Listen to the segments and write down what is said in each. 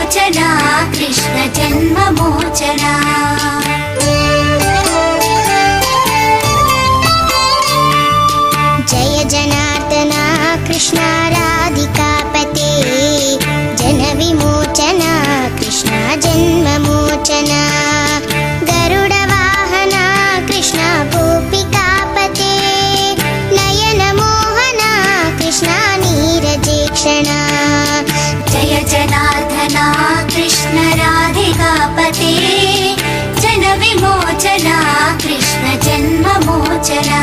विमोचना कृष्ण जन्ममोचना जय जनार्दना कृष्ण राधिकापते जन विमोचना कृष्ण जन्ममोचना गरुड वाहना कृष्ण गोपिकापते नयन मोहना कृष्ण नीरजेक्षणा जय जनार्दना कृष्ण राधिकापते जन विमोचना कृष्ण जन्ममोचना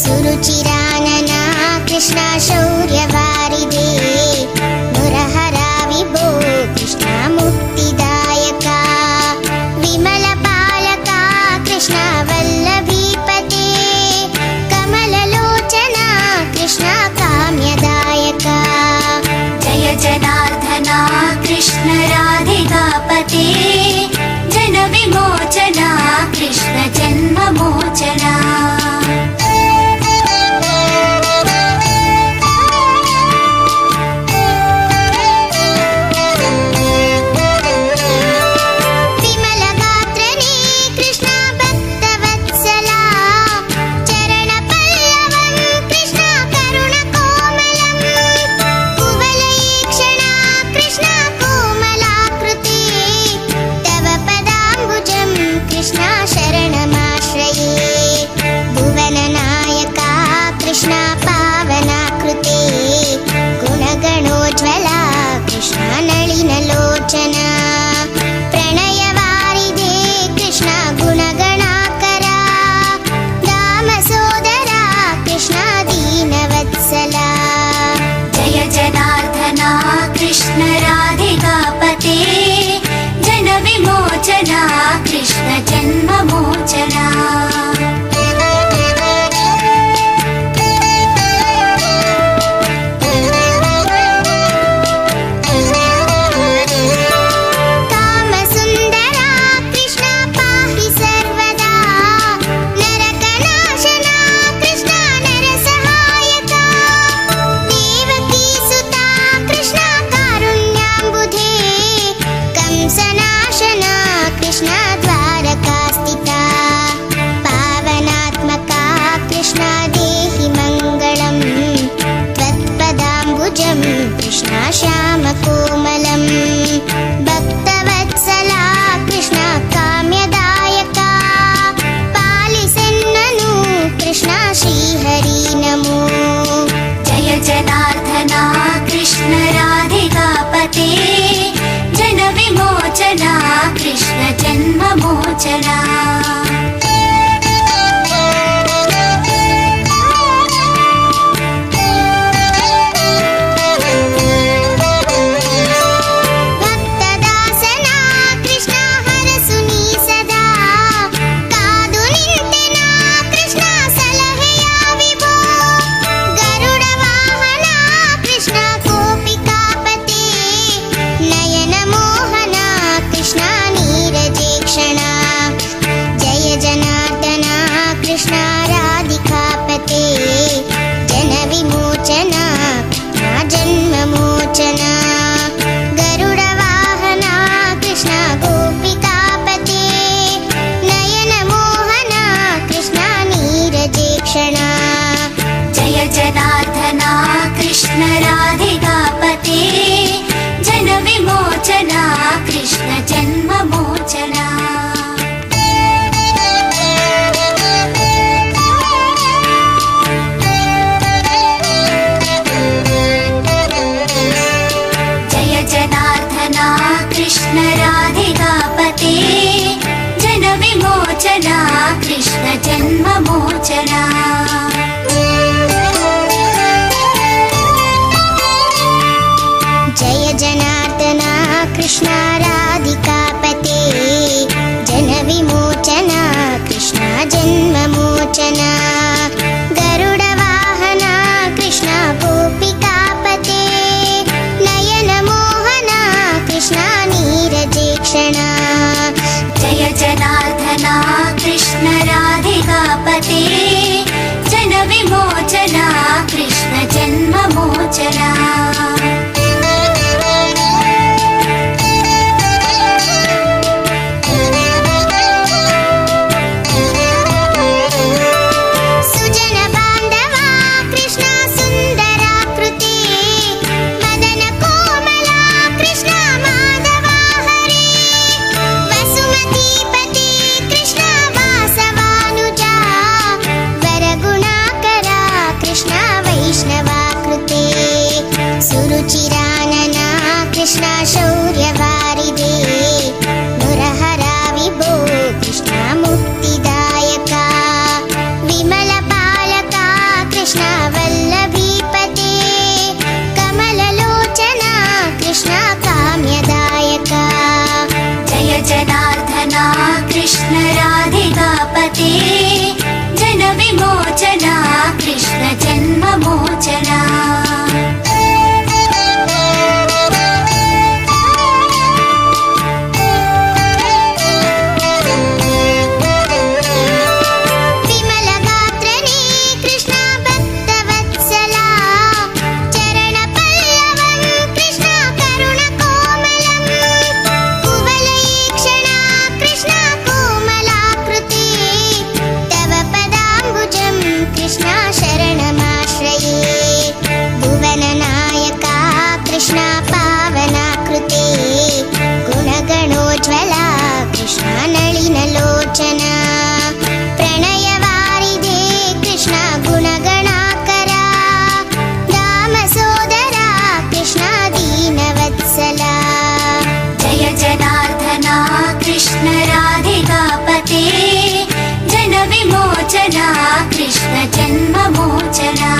सुरुचिरानना कृष्ण शौर्यवारिधे मुरहरा विभो कृष्ण मुक्तिदायका विमलपालका कृष्ण वल्लभीपते कमललोचना कृष्ण काम्यदायका जय जनार्दना कृष्ण राधिकापते जन विमोचना कृष्ण जन्ममोचना प्रणयवारिधे कृष्ण गुणगणाकरा दामसोदरा कृष्ण दीनवत्सला जय जनार्दना कृष्ण राधिकापते जन विमोचना कृष्ण जन्ममोचना कृष्ण श्यामकोमलं भक्तवत्सला कृष्ण काम्यदायका पालिसेन्ननु कृष्ण श्रीहरि नमो जय जनार्दना कृष्ण राधिकापते जन विमोचना कृष्ण जन्ममोचना कृष्ण राधिकापते जन विमोचना कृष्ण जन्ममोचना जय जनार्दना कृष्ण राधिकापते जन विमोचना कृष्ण जन्ममोचना जय जनार्दना कृष्ण राधिकापते जनविमोचना कृष्ण जन्ममोचना गरुडवाहना कृष्ण गोपिकापते नयनमोहना कृष्ण नीरजेक्षणा जय जनार्दना कृष्ण राधिकापते जनविमोचना कृष्ण जन्ममोचना सुरुचिरानना कृष्ण शौर्यवारिदे मुरहरा विभो कृष्ण मुक्तिदायका विमलपालका कृष्ण वल्लभीपते कमललोचना कृष्ण काम्यदायका जय जनार्दना कृष्ण राधिकापते जनविमोचना कृष्ण जन्ममोचना नलिनलोचना प्रणयवारिधे कृष्ण गुणगणाकरा दामसोदरा कृष्ण दीनवत्सला जय जनार्दना कृष्ण राधिकापते जनविमोचना कृष्ण जन्ममोचना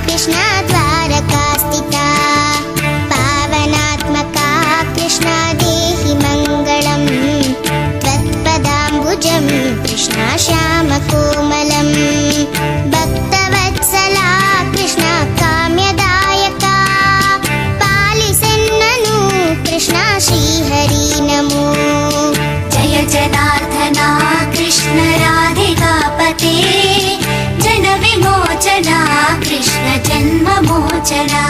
कृष्ण द्वारकास्थिता पावनात्मका कृष्ण देहि मङ्गलम् त्वत्पदाम्बुजं कृष्ण श्यामकोमलं भक्तवत्सला कृष्ण काम्यदायका पालिसेन्ननु कृष्ण श्रीहरि नमो जय जनार्दना कृष्ण राधिकापते जनविमोचना कृष्ण जन्ममोचना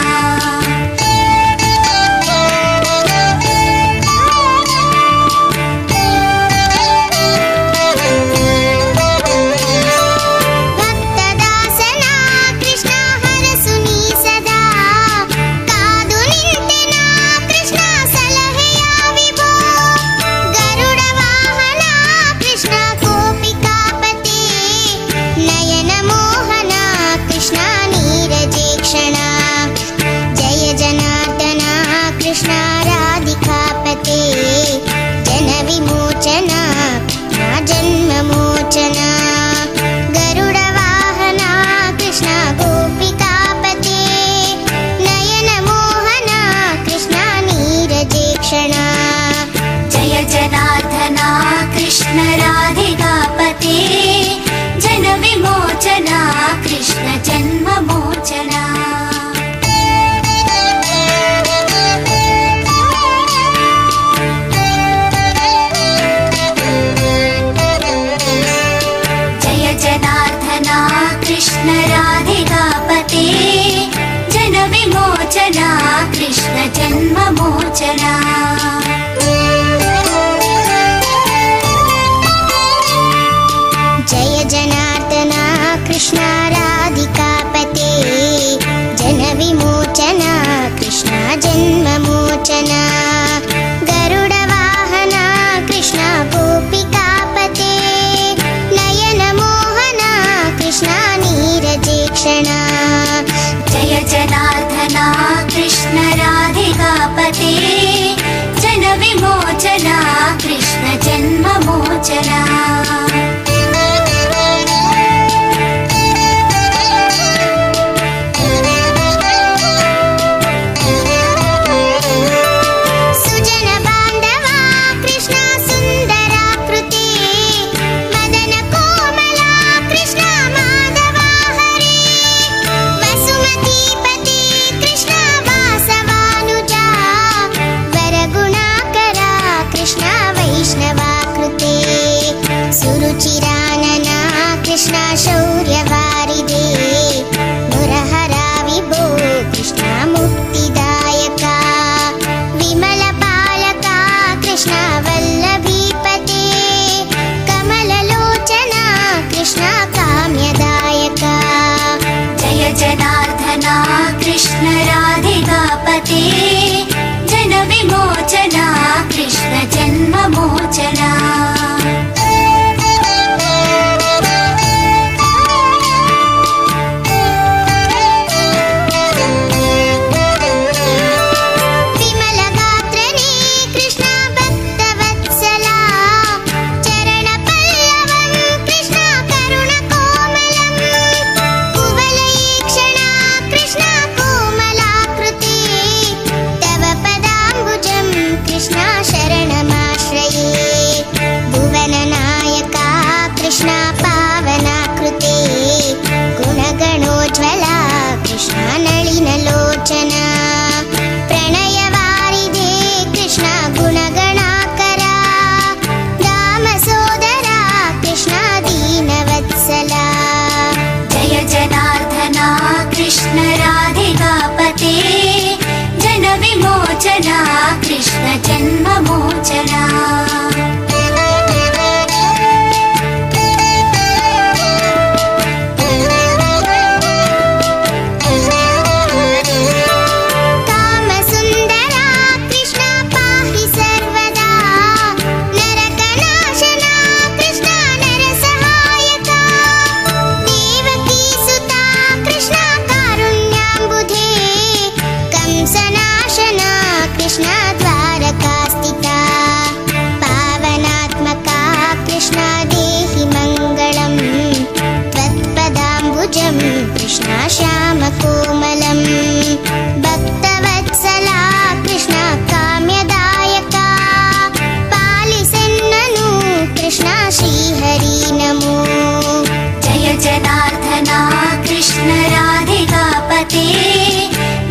भक्तदासना कृष्ण हरसुनी सदा कादु निंतेना कृष्ण सलहेया विभो गरुडवाहना कृष्ण गोपिकापते नयनमोहना कृष्ण नीरजेक्षणा जय जनार्दना कृष्ण राधिकापते जनविमोचना जन्ममोचना गरुडवाहना कृष्ण गोपिकापते नयनमोहना कृष्ण नीरजेक्षणा जय जनार्दना कृष्ण राधिकापते जनविमोचना कृष्ण जन्ममोचना जय जनार्दना कृष्ण राधिकापते जनविमोचना कृष्ण जन्ममोचना जय जनार्दना कृष्ण राधिकापते जनविमोचना कृष्ण जन्ममोचना गरुडवाहना कृष्ण गोपिका सुरुचिरानना कृष्ण शौर्यवारिदे मुरहरा विभो कृष्ण मुक्तिदायका विमलपालका कृष्ण वल्लभीपते कमललोचना कृष्ण काम्यदायका जय जनार्दना कृष्ण राधिकापते जनविमोचना कृष्ण जन्ममोचना नलिनलोचना प्रणयवारिधे कृष्ण गुणगणाकरा दामसोदरा कृष्ण दीनवत्सला जय जनार्दना कृष्ण राधिकापते जनविमोचना कृष्ण जन्ममोचना कृष्ण द्वारकास्थिता पावनात्मका कृष्ण देहि मङ्गलम् त्वत्पदाम्बुजं कृष्ण श्यामकोमलं भक्तवत्सला कृष्ण काम्यदायका पालिसेन्ननु कृष्ण श्रीहरि नमो जय जनार्दना कृष्ण राधिकापते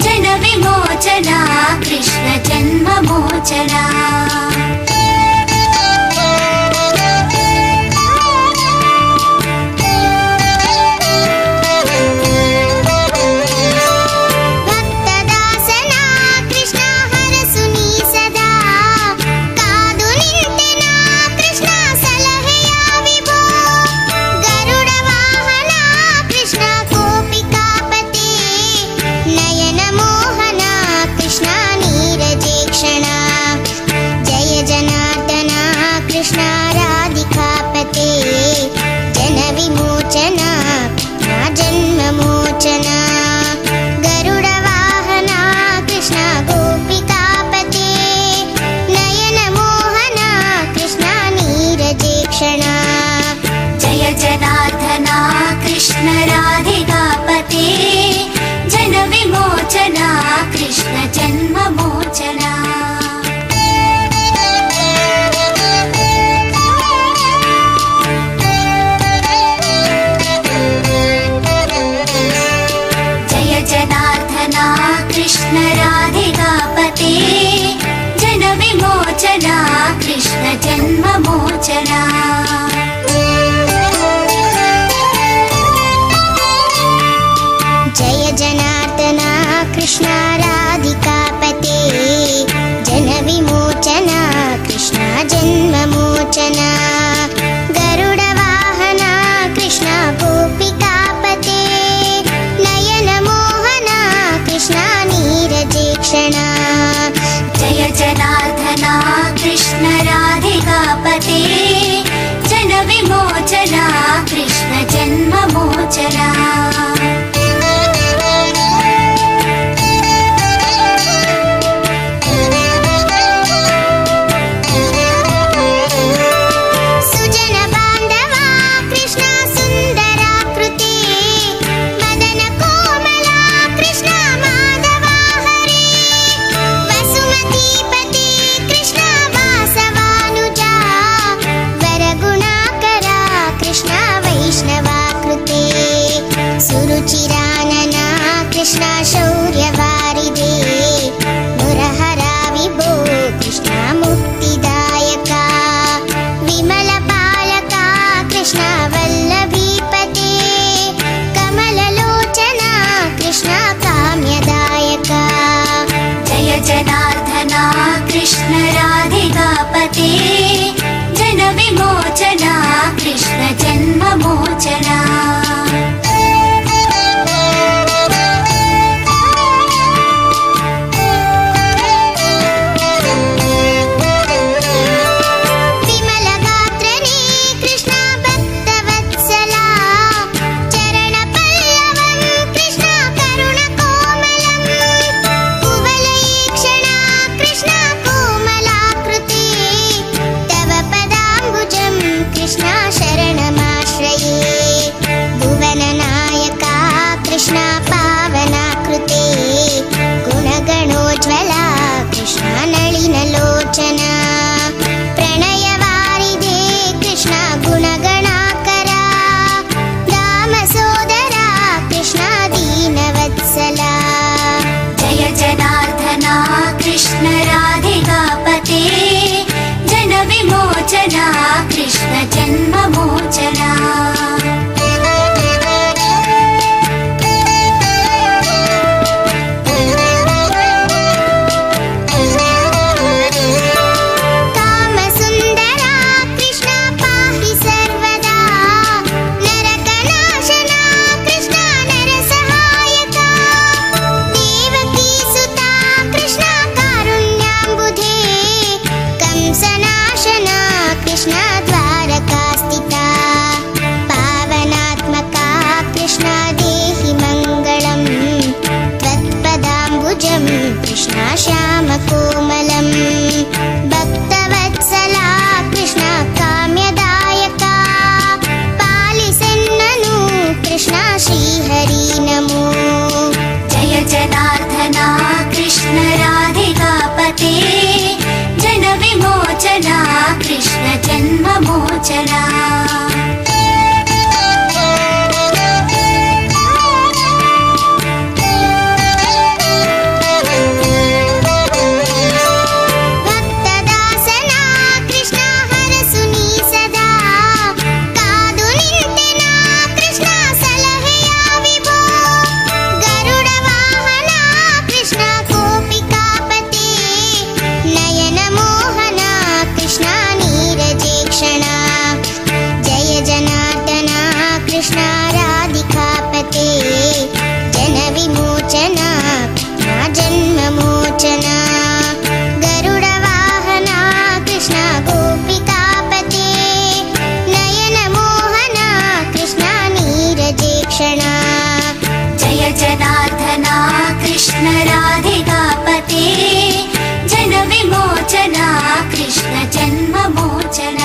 जनविमोचना कृष्ण जन्ममोचना भक्तदासना कृष्ण हरसुनी सदा कादु निंतेना कृष्ण सलहेया विभो गरुडवाहना कृष्ण गोपिकापते नयन मोहना कृष्ण नीरजेक्षणा जय जनार्दना कृष्ण राधिकापते जनविमोचना जन्ममोचना गरुडवाहना कृष्ण गोपिकापते नयन मोहना कृष्ण नीरजेक्षणा जय जनार्दना कृष्ण राधिकापते जनविमोचना कृष्ण जन्ममोचना जय जनार्दना कृष्ण राधिकापते जनविमोचना कृष्ण जन्ममोचना जय जनार्दना कृष्ण राधिकापते जनविमोचना कृष्ण जन्ममोचना गरुडवाहना कृष्ण गोपिकापते नयन मोहना कृष्ण नीरजेक्षणा जय जनार्दना कृष्ण राधिकापते कृष्ण शरणमाश्रये भुवननायका कृष्ण पावनाकृते गुणगणोज्ज्वला कृष्ण नलिनलोचना प्रणयवारिधे कृष्ण गुणगणाकरा दामसोदरा कृष्ण दीनवत्सला जय जनार्दना कृष्ण राधिकापते जनविमोचना कृष्ण जन्ममोचना कामसुन्दरा कृष्ण पाहि सर्वदा नरकनाशना कृष्ण नरसहायका देवकीसुता कृष्ण कारुण्याम्बुधे कंसनाशना कृष्ण द्वारकास्थिता पावनात्मका कृष्ण देहि मङ्गलम् त्वत्पदाम्बुजं कृष्ण श्यामकोमलम् भक्तवत्सला कृष्ण काम्यदायका पालिसेन्ननु कृष्ण श्रीहरि नमो जय जनार्दना कृष्ण राधिकापते जनविमोचना कृष्ण जन्ममोचना भक्तदासना कृष्ण हरसुनी सदा कादु निंतेना कृष्ण सलहेया विभो गरुडवाहना कृष्ण गोपिकापते नयन मोहना कृष्ण नीरजेक्षणा जय जनार्दना कृष्ण राधिकापते जनविमोचना जन्ममोचना गरुडवाहना कृष्ण गोपिकापते नयन मोहना कृष्ण नीरजेक्षणा जय जनार्दना कृष्ण राधिकापते जनविमोचना कृष्ण जन्ममोचना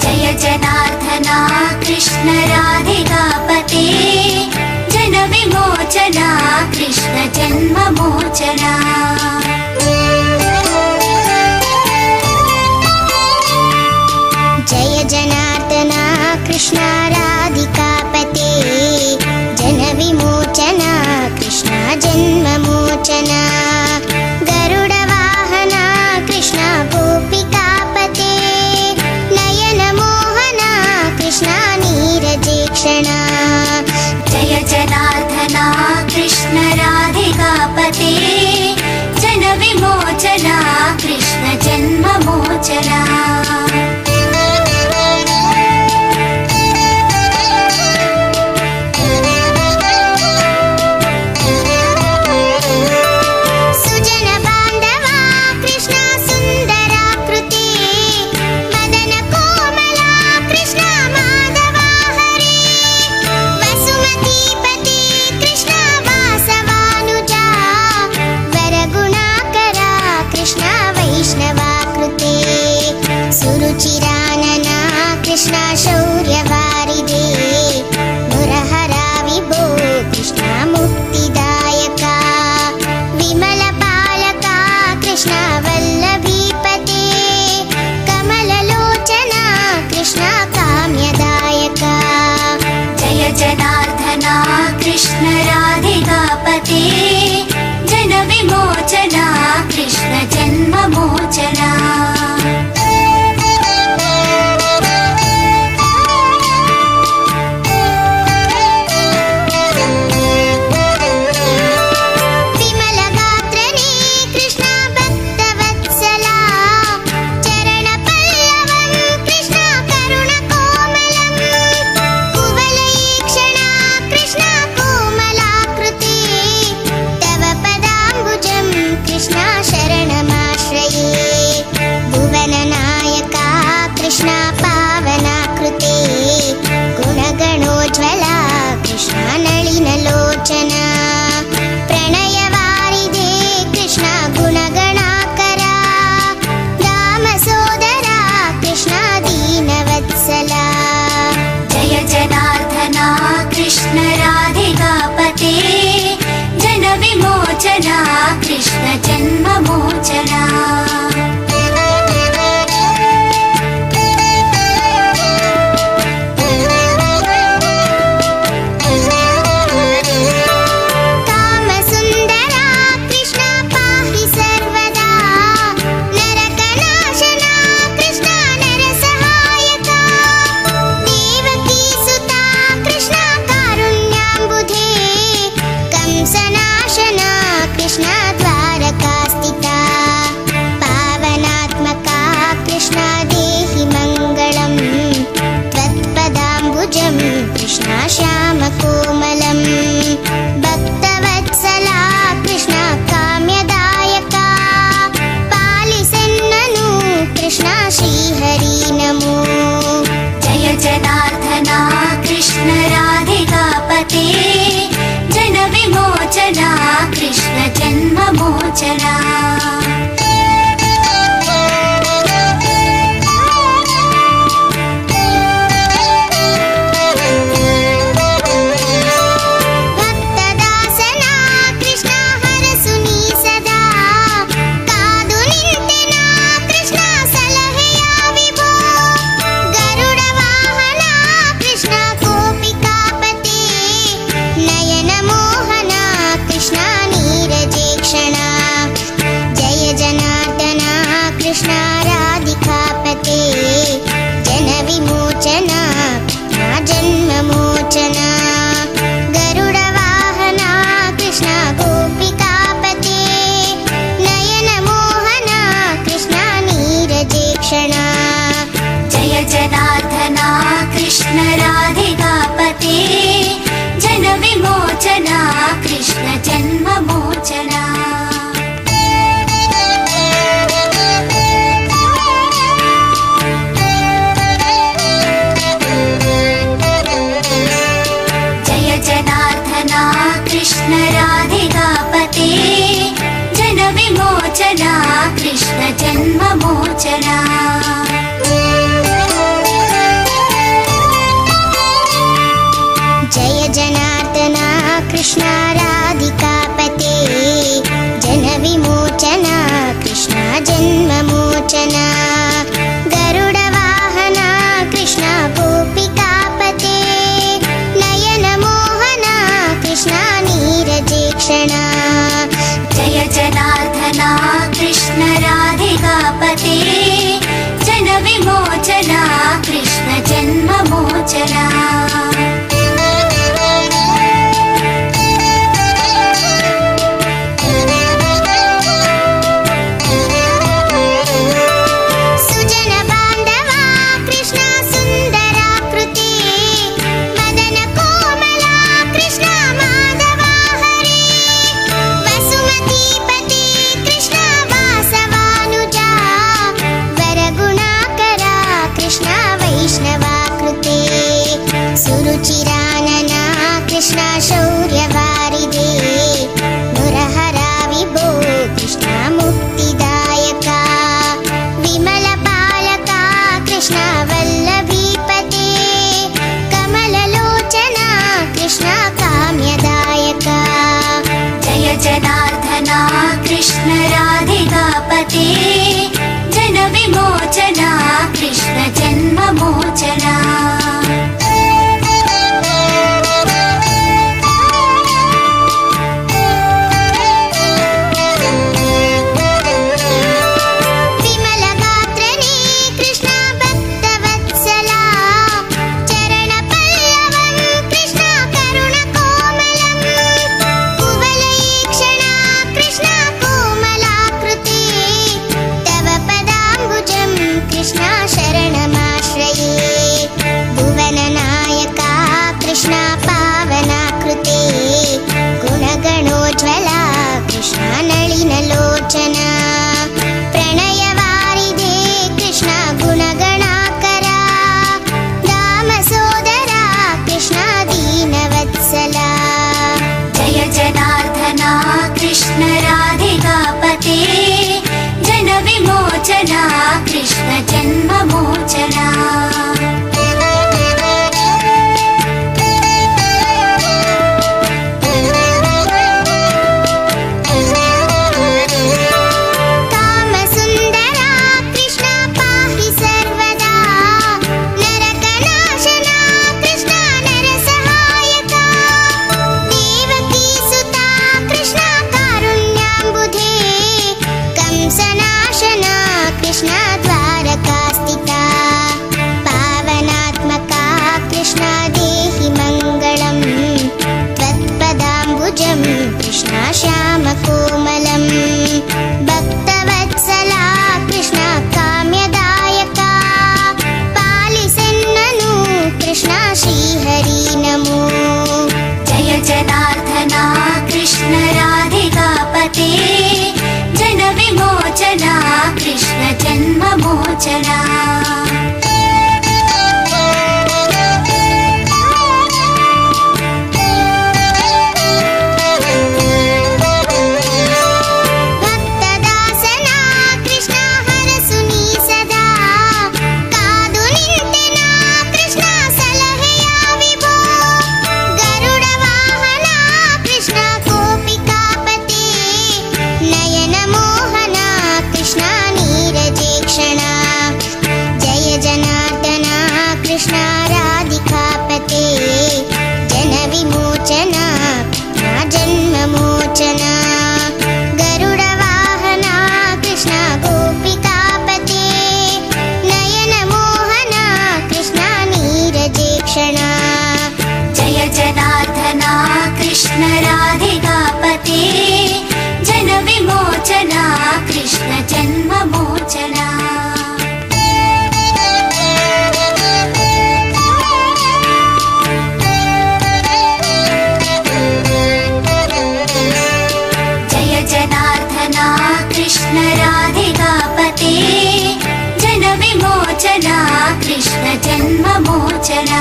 जय जनार्दना कृष्ण राधिकापते जनविमोचना कृष्ण जन्ममोचना जय जनार्दना कृष्ण राधिकापते जनविमोचना कृष्ण जन्ममोचना गरुडवाहना कृष्ण गोपिकापते नयन मोहना कृष्ण नीरजेक्षणा जय जनार्दना कृष्ण राधिकापते जनविमोचना कृष्ण जन्ममोचना सुजन बान्धवा कृष्ण सुन्दराकृते मदन कोमला कृष्ण माधवा हरे वसुमतीपते कृष्ण वासवानुजा वरगुणाकरा कृष्ण वैष्णवाकृते सुरुचिरानना कृष्ण शौर्यवारिधे मुरहरा विभो कृष्ण मुक्तिदायका विमलपालका कृष्ण वल्लभीपते कमललोचना कृष्ण काम्यदायका जय जनार्दना कृष्ण राधिकापते जनविमोचना कृष्ण जन्ममोचना विमलगात्रने कृष्ण भक्तवत्सला चरणपल्लवं कृष्ण करुणकोमलं कुवलयीक्षणा कृष्ण कोमला विमोचन प्रणयवारिधे कृष्ण गुणगणाकरा रामसोदरा कृष्ण दीनवत्सला जय जनार्दना कृष्ण राधिकापते जन विमोचना कृष्ण जन्ममोचना कामसुन्दरा कृष्ण पाहि सर्वदा नरकनाशना कृष्ण नरसहायका देवकीसुता कृष्ण कारुण्याम्बुधे कंसनाशना कृष्ण द्वारकास्थिता पावनात्मका कृष्ण देहि मङ्गलम् त्वत्पदाम्बुजं कृष्ण श्यामकोमलम् भक्तवत्सला कृष्ण काम्यदायका पालिसन्ननु कृष्ण श्रीहरि नमो जय जनार्दना कृष्ण राधिकापते जन विमोचना कृष्ण जन्ममोचना भक्तदासना कृष्ण हरसुनी सदा कादु निंतेना कृष्ण सलहेया विभो गरुडवाहना कृष्ण गोपिकापते नयन मोहना कृष्ण नीरजेक्षणा जय जनार्दना कृष्ण राधिकापते जन विमोचना जन्ममोचना गरुडवाहना कृष्ण गोपिकापते नयन मोहना कृष्ण नीरजेक्षणा जय जनार्दना कृष्ण राधिकापते जन विमोचना कृष्ण जन्ममोचना जय जनार्दना कृष्ण राधिकापते जन विमोचना कृष्ण जन्ममोचना जय जनार्दना कृष्ण राधिकापते जन विमोचना कृष्ण जन्ममोचना गरुडवाहना कृष्ण गोपिकापते नयन मोहना कृष्ण नीरजेक्षणा जय जनार्दना कृष्ण राधिकापते जन विमोचना कृष्ण जन्ममोचना सुजन बान्धवा कृष्ण सुन्दराकृते मदन कोमला कृष्ण माधवा हरे वसुमतीपते कृष्ण वासवानुजा वरगुणाकरा कृष्ण वैष्णवाकृते जन्ममोचना ಭಕ್ತದಾಸನ ಕೃಷ್ಣ ಹರಸುನಿ ಸದಾ ಕಾದು ನಿಂತೆನ ಕೃಷ್ಣ ಸಲಹೆಯ ವಿಭೋ ಗರುಡ ವಾಹನ ಕೃಷ್ಣ ಗೋಪಿಕಾಪತಿ ನಯನ ಮೋಹನ ಕೃಷ್ಣ ನೀರಜೇಕ್ಷಣ ಜಯ ಜನಾರ್ದನ ಕೃಷ್ಣ ರಾಧಿಕಾಪತಿ ಜನ ವಿಮೋಚನ ಜನ್ಮ ಮೋಚನ ಗರುಡ ವಾಹನ ಕೃಷ್ಣ ಗೋಪಿಕಾಪತಿ ನಯನ ಮೋಹನ ಕೃಷ್ಣ ನೀರಜೇಕ್ಷಣ जय जनार्दना कृष्ण राधिकापते जन विमोचना कृष्ण जन्ममोचना जय जनार्दना कृष्ण राधिकापते जन विमोचना कृष्ण जन्ममोचना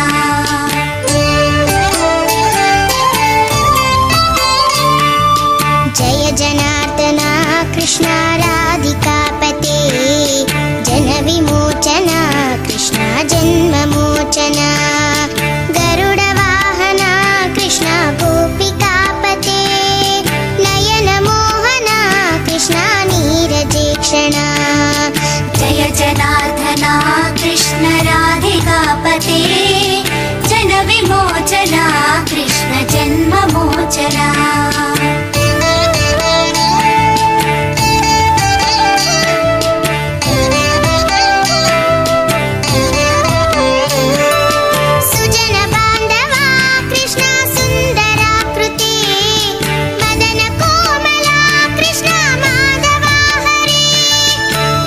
जय जनार्दन कृष्ण राधिकापते जन विमोचन कृष्ण जन्ममोचन गरुड वाहन कृष्ण गोपिकापते नयन मोहन कृष्ण नीरजेक्षण जय जनार्दना कृष्ण राधिकापते जन विमोचना कृष्ण जन्ममोचना सुजन बांधव कृष्ण सुंदराकृति मदन कोमल कृष्ण माधव हरि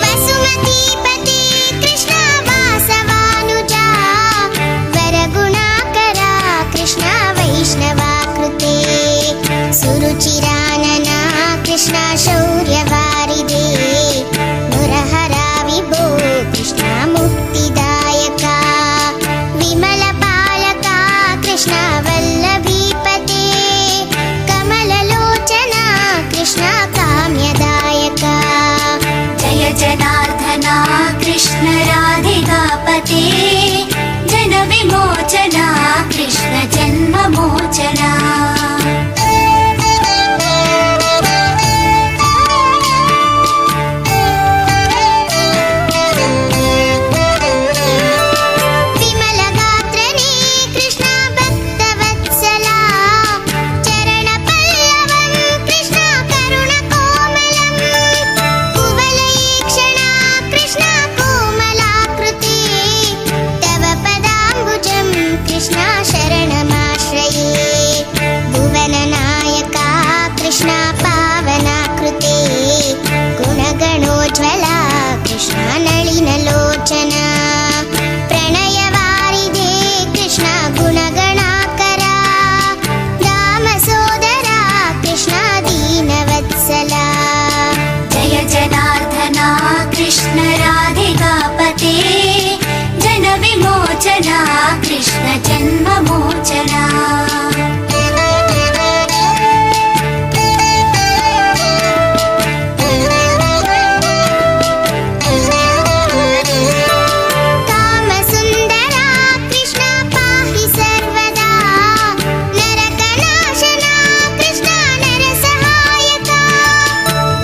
वसुमतीपति कृष्ण वासवानुजा वरगुणाकर कृष्ण वैष्णवाकृते सुरुचिरानन कृष्ण शौर्यवारिदे मुरहरा विभो कृष्ण मुक्तिदायक विमल पालक कृष्ण वल्लभीपते कमललोचन कृष्ण काम्यदायक जय जनार्दना कृष्ण राधिकापते जन विमोचना कृष्ण जन्ममोचना विमल गात्रने कृष्ण भक्तवत्सला चरण पल्लवं कृष्ण करुण कोमलं कुवलयीक्षण कृष्ण कोमलाकृते तव पदाम्बुजं कृष्ण शरणमाश्रये भुवननायक कृष्ण पावनाकृते गुणगणोज्ज्वला कृष्ण नलिनलोचन प्रणयवारिधे कृष्ण गुणगणाकरा दामसोदरा कृष्ण दीनवत्सला जय जनार्दना कृष्ण राधिकापते जन विमोचना कृष्ण जन्ममोचना कामसुन्दरा कृष्ण पाहि सर्वदा नरकनाशना कृष्ण नरसहायका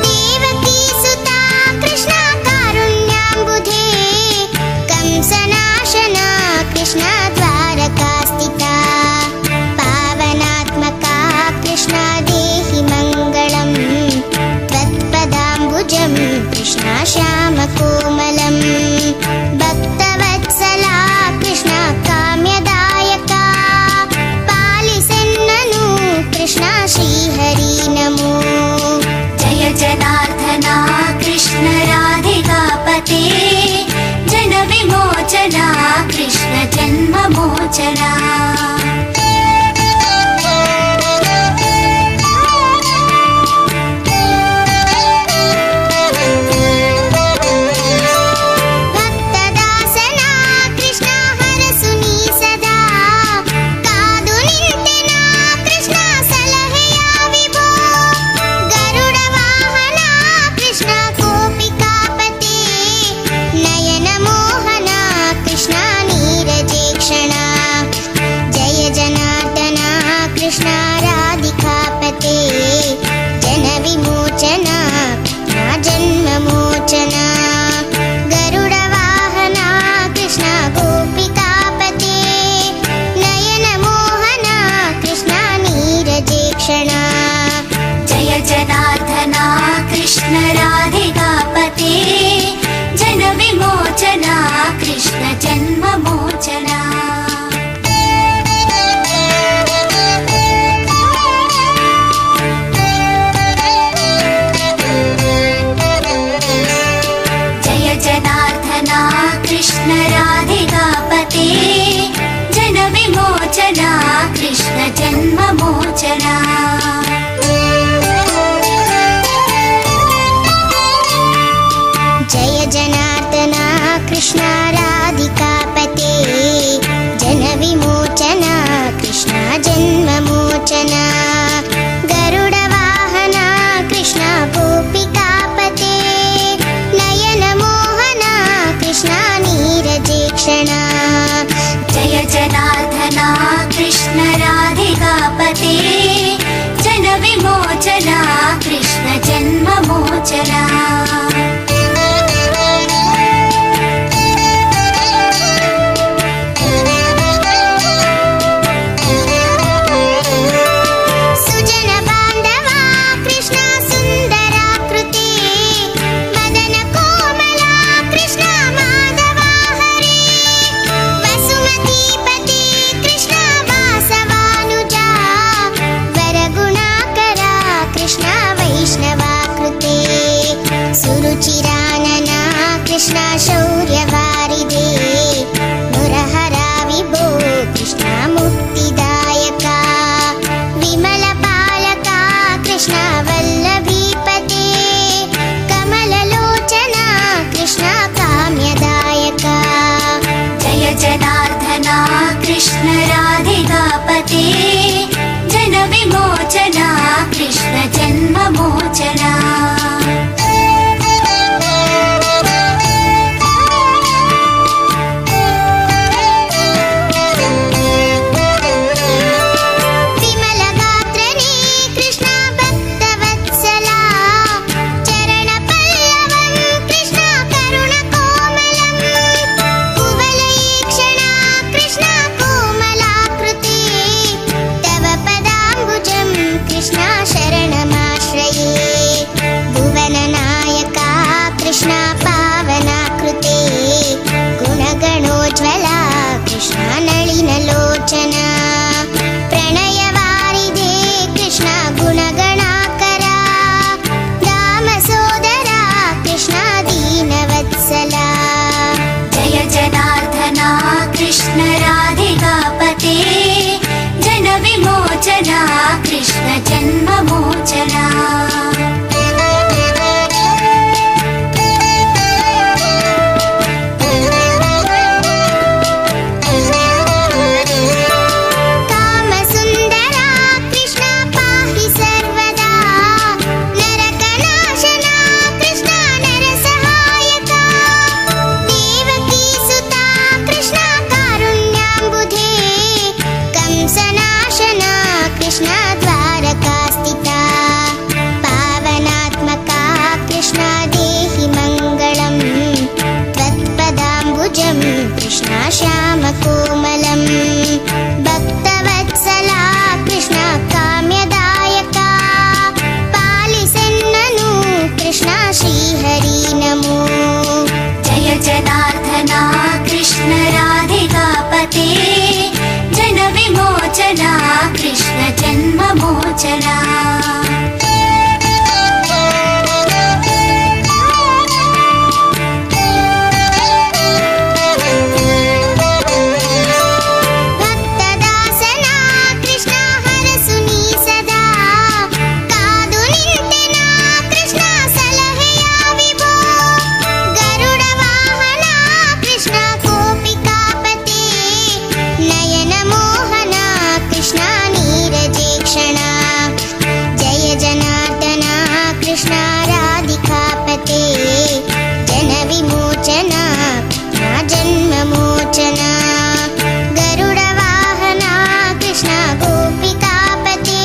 देवकीसुता कृष्ण कारुण्याम्बुधे कंसनाशना कृष्ण द्वारकास्थिता पावनात्मका कृष्ण देहि मङ्गलम् त्वत्पदाम्बुजं कृष्ण श्यामकोमलं भक्तवत्सला कृष्ण काम्यदायका पालिसेन्ननु कृष्ण श्रीहरि नमो जय जनार्दना कृष्ण राधिकापते जन विमोचना कृष्ण जन्ममोचना भक्तवत्सला कृष्ण राधिकापते जनविमोचना कृष्ण जन्ममोचना गरुडवाहना कृष्ण गोपिकापते नयनमोहना कृष्ण नीरजेक्षणा जय जनार्दना कृष्ण राधिकापते जनविमोचना कृष्ण जन्ममोचना सुरुचिरानना कृष्ण शौर्यवारिधे मुरहरा विभो कृष्ण मुक्तिदायका विमलपालका कृष्ण वल्लभीपते कमललोचना कृष्ण काम्यदायका जय जनार्दना कृष्ण राधिकापते जनविमोचना कृष्ण जन्ममोचना नलिनलोचना प्रणयवारिधे कृष्ण गुणगणाकरा दामसोदरा कृष्ण दीनवत्सला जय जनार्दना कृष्ण राधिकापते जनविमोचना कृष्ण जन्ममोचना कृष्ण द्वारकास्थिता पावनात्मका कृष्ण देहि मङ्गलम् त्वत्पदाम्बुजं कृष्ण श्यामकोमलं भक्तवत्सला कृष्ण काम्यदायका पालिसेन्ननु कृष्ण श्रीहरि नमो जय जनार्दना कृष्ण राधिकापते जनविमोचना कृष्ण जन्ममोचना भक्तदासना कृष्ण हरसुनी सदा कादु निंतेना कृष्ण सलहेया विभो गरुडवाहना कृष्ण गोपिकापते नयनमोहना कृष्ण नीरजेक्षणा जय जनार्दना कृष्ण राधिकापते जनविमोचना जन्ममोचना गरुडवाहना कृष्ण गोपिकापते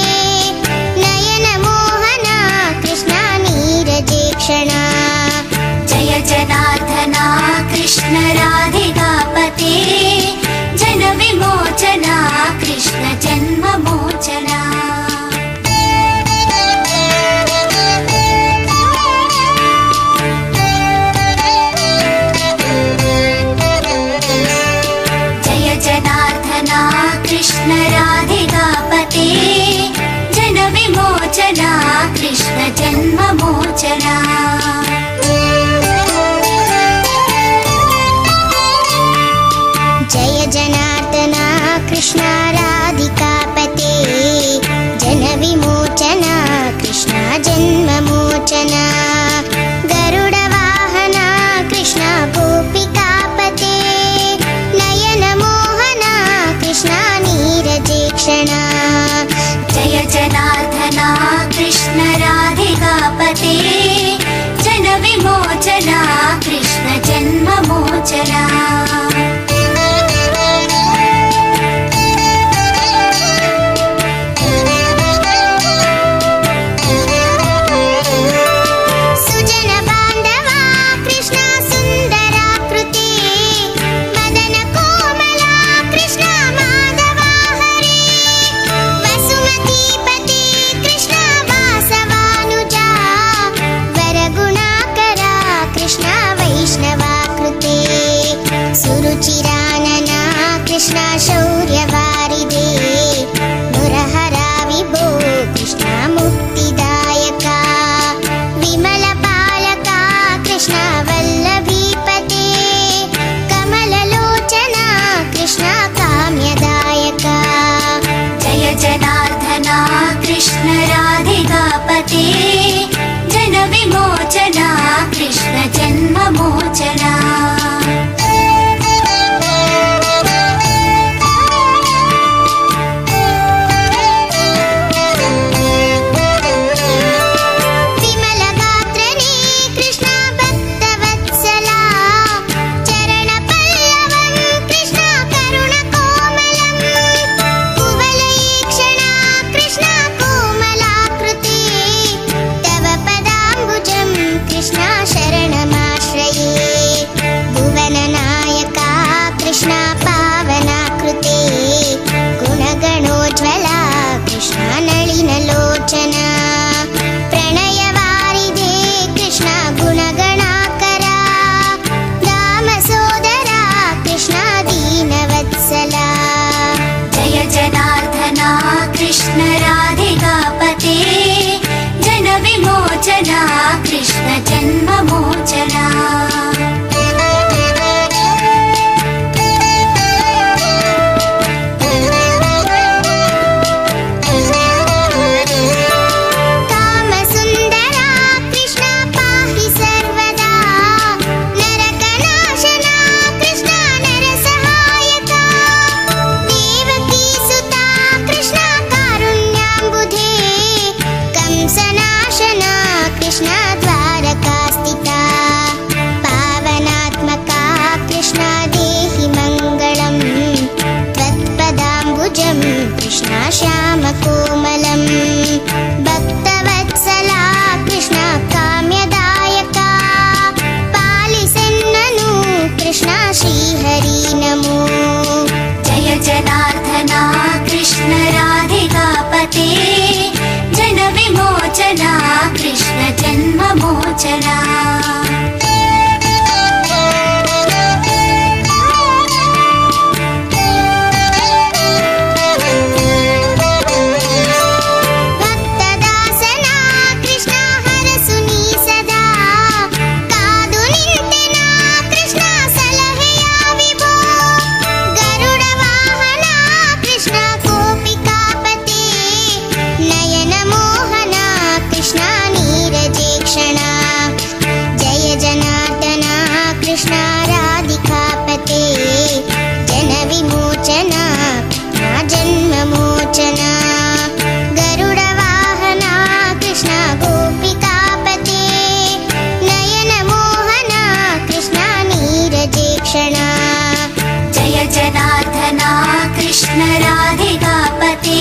नयनमोहना कृष्ण नीरजेक्षणा जय जनार्दना कृष्ण राधिकापते जनविमोचना कृष्ण जन्ममोचना जय जनार्दना कृष्ण राधिकापते जनविमोचना कृष्ण जन्ममोचना जय जनार्दना कृष्ण राधिकापते जनविमोचना कृष्ण जन्ममोचना गरुडवाहना कृष्ण गोपिकापते जन्ममोचना सुरुचिरानना कृष्ण शौर्यवारिधे मुरहरा विभो कृष्ण मुक्तिदायका विमलपालका कृष्ण वल्लभीपते कमललोचना कृष्ण काम्यदायका जय जनार्दना कृष्ण राधिकापते जनविमोचना कृष्ण जन्ममोचना नलिनलोचना प्रणयवारिधे कृष्ण गुणगणाकरा दामसोदरा कृष्ण दीनवत्सला जय जनार्दना कृष्ण राधिकापते जनविमोचना कृष्ण जन्ममोचना कृष्ण द्वारकास्थिता पावनात्मका कृष्ण देहि मङ्गलम् त्वत्पदाम्बुजं कृष्ण श्यामकोमलम् भक्तवत्सला कृष्ण काम्यदायका पालिसेन्ननु कृष्ण श्रीहरि नमो जय जनार्दना कृष्ण राधिकापते जनविमोचना कृष्ण जन्ममोचना भक्तदासना कृष्ण हरसुनी सदा कादु निंतेना कृष्ण सलहेया विभो गरुडवाहना कृष्ण गोपिकापते नयन मोहना कृष्ण नीरजेक्षणा जय जनार्दना कृष्ण राधिकापते जनविमोचना जन्ममोचना गरुडवाहना कृष्ण गोपिकापते नयन मोहना कृष्ण नीरजेक्षणा जय जनार्दना कृष्ण राधिकापते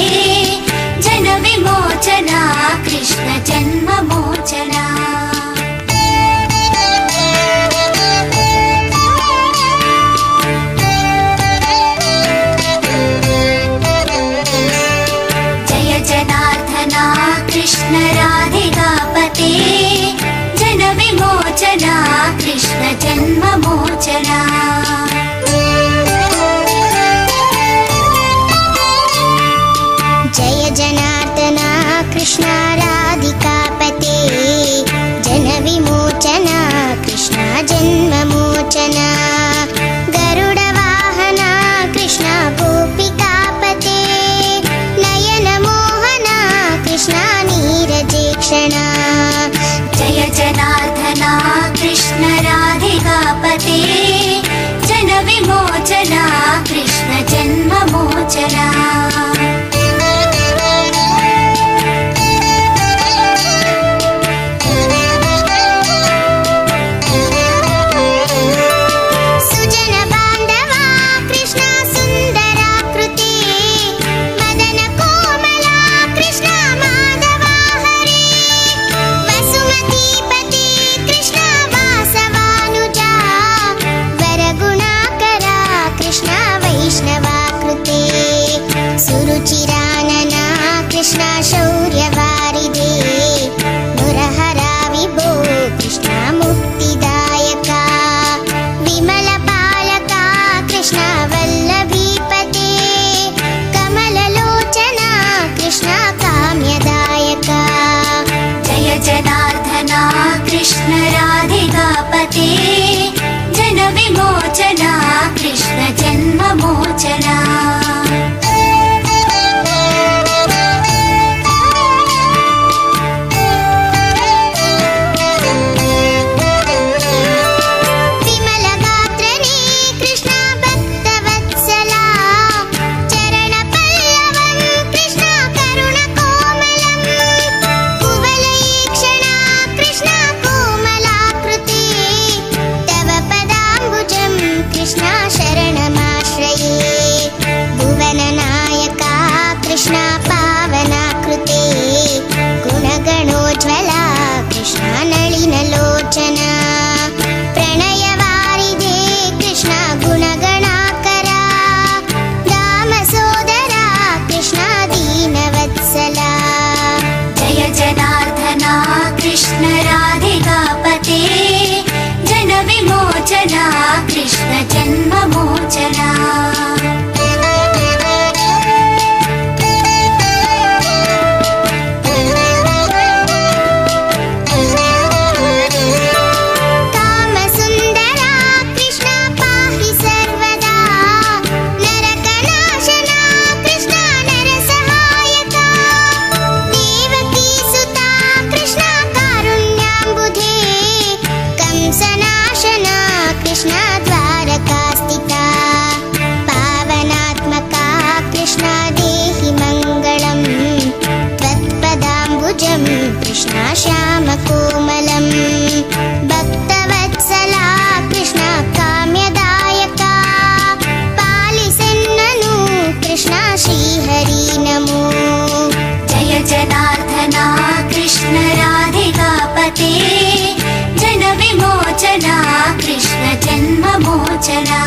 जनविमोचना कृष्ण जन्ममोचना जय जनार्दना कृष्ण राधिकापते जनविमोचना कृष्ण जन्ममोचना जय जनार्दना कृष्ण राधिकापते जनविमोचना कृष्ण जन्ममोचना गरुडवाहना कृष्ण गोपिकापते नयन मोहना कृष्ण नीरजेक्षणा जय जनार्दना कृष्ण राधिकापते जनविमोचना कृष्ण जन्ममोचना सुजनवंदना जन्ममोचना कृष्ण जन्ममोचना कृष्णा श्यामकोमलं भक्तवत्सला कृष्णा काम्यदायका पालिसेन्ननु कृष्णा श्रीहरि नमो जय जनार्दना कृष्ण राधिकापते जनविमोचना कृष्ण जन्ममोचना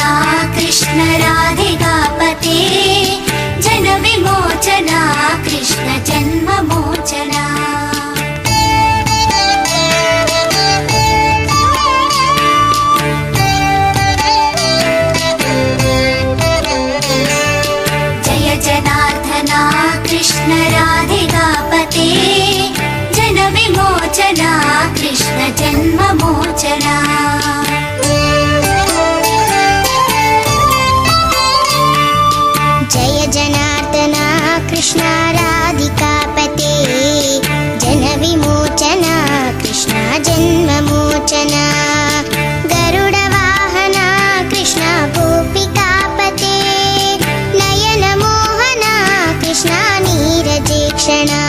कृष्ण राधिकापते जनविमोचना कृष्ण जन्ममोचना जय जनार्दना कृष्ण राधिकापते जनविमोचना कृष्ण जन्ममोचना जय जनार्दना कृष्ण राधिकापते जनविमोचना कृष्ण जन्ममोचना गरुडवाहना कृष्ण गोपिकापते नयनमोहना कृष्ण नीरजेक्षणा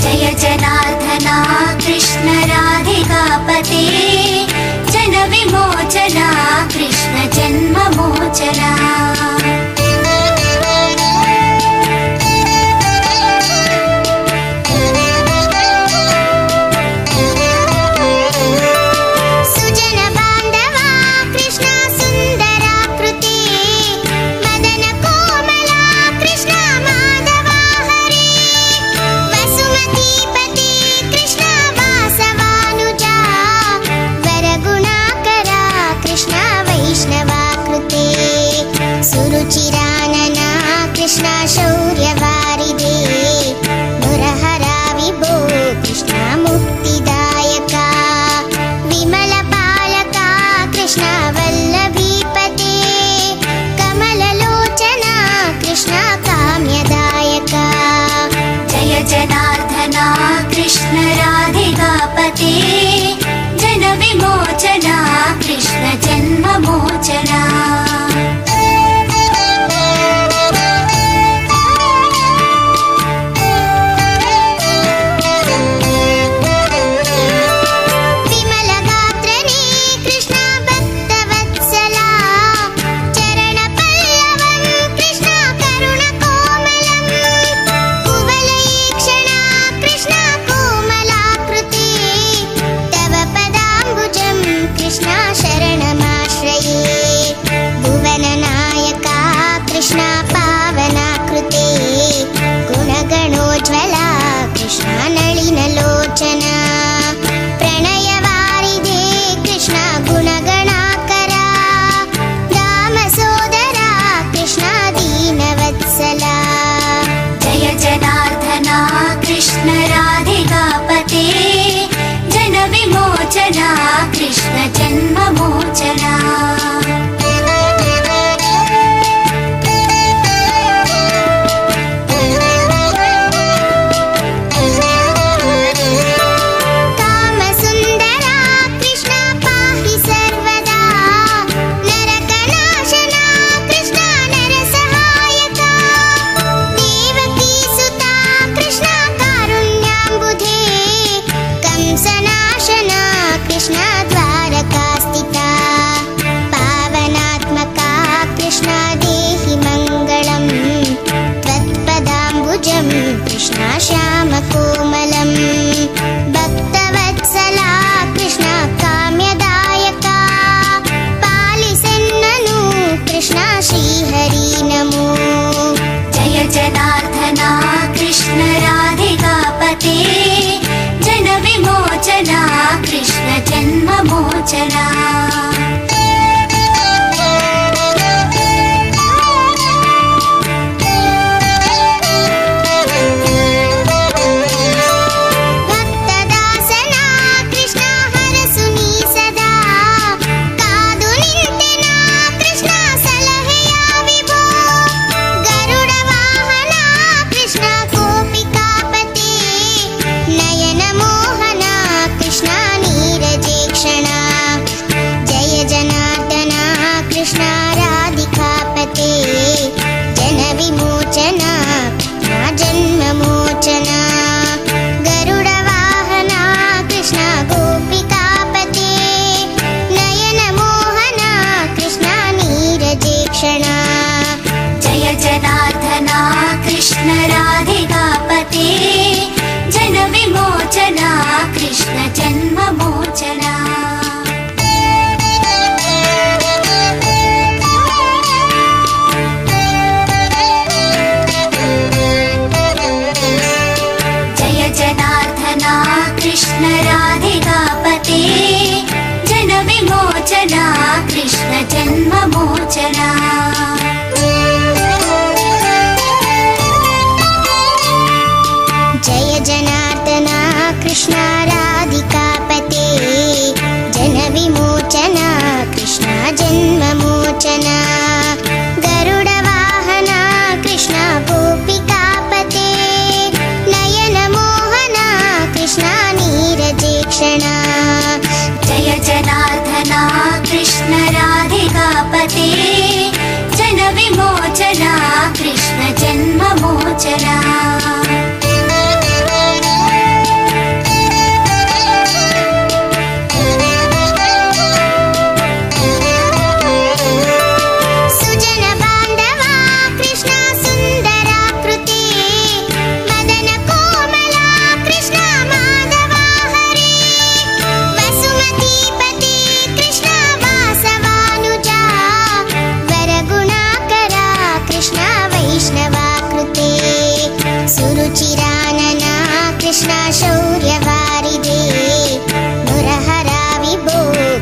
जय जनार्दना कृष्ण राधिकापते जनविमोचना कृष्ण जन्ममोचना सुरुचिरानना कृष्ण शौर्यवारिदे मुरहरा विभो कृष्ण मुक्तिदायका विमलपालका कृष्ण वल्लभीपते कमललोचना कृष्ण काम्यदायका जय जनार्दना कृष्ण राधिकापते जनविमोचना कृष्ण जन्ममोचना जनार्दना कृष्ण राधिकापते जन विमोचना कृष्ण जन्ममोचना जन्ममोचना जय जनार्दना कृष्ण राधिकापते जन विमोचना कृष्ण जन्ममोचना गरुड वाहना कृष्ण गोपिकापते नयन मोहना कृष्ण नीरजेक्षणा जय जनार्दना कृष्ण राधिकापते जन विमोचना कृष्ण जन्ममोचना कृष्ण शौर्यवारिदे मुरहरा विभो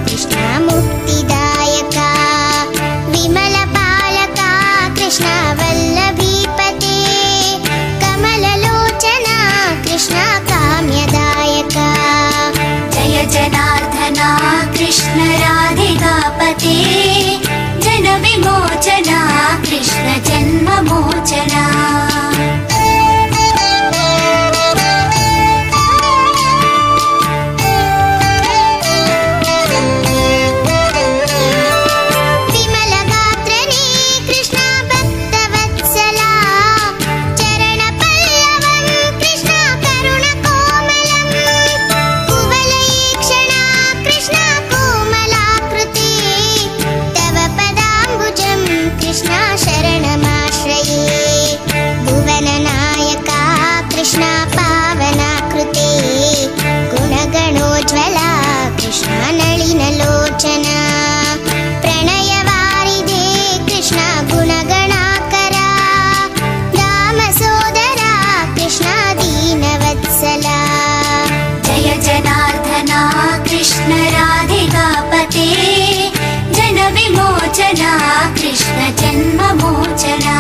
कृष्ण मुक्तिदायका विमलपालका कृष्ण वल्लभीपते कमललोचना कृष्ण काम्यदायका जय जनार्दना कृष्ण राधिकापते जन विमोचना कृष्ण जन्ममोचना नलिनलोचना प्रणयवारिदे कृष्ण गुणगणाकरा रामसोदरा कृष्ण दीनवत्सला जय जनार्दना कृष्ण राधिकापते जन विमोचना कृष्ण जन्ममोचना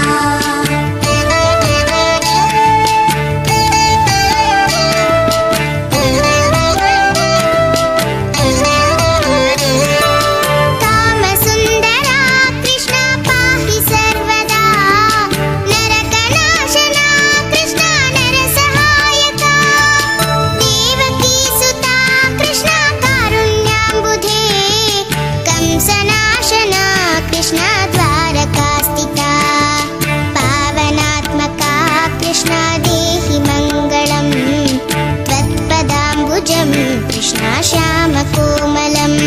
कृष्ण श्यामकोमलम्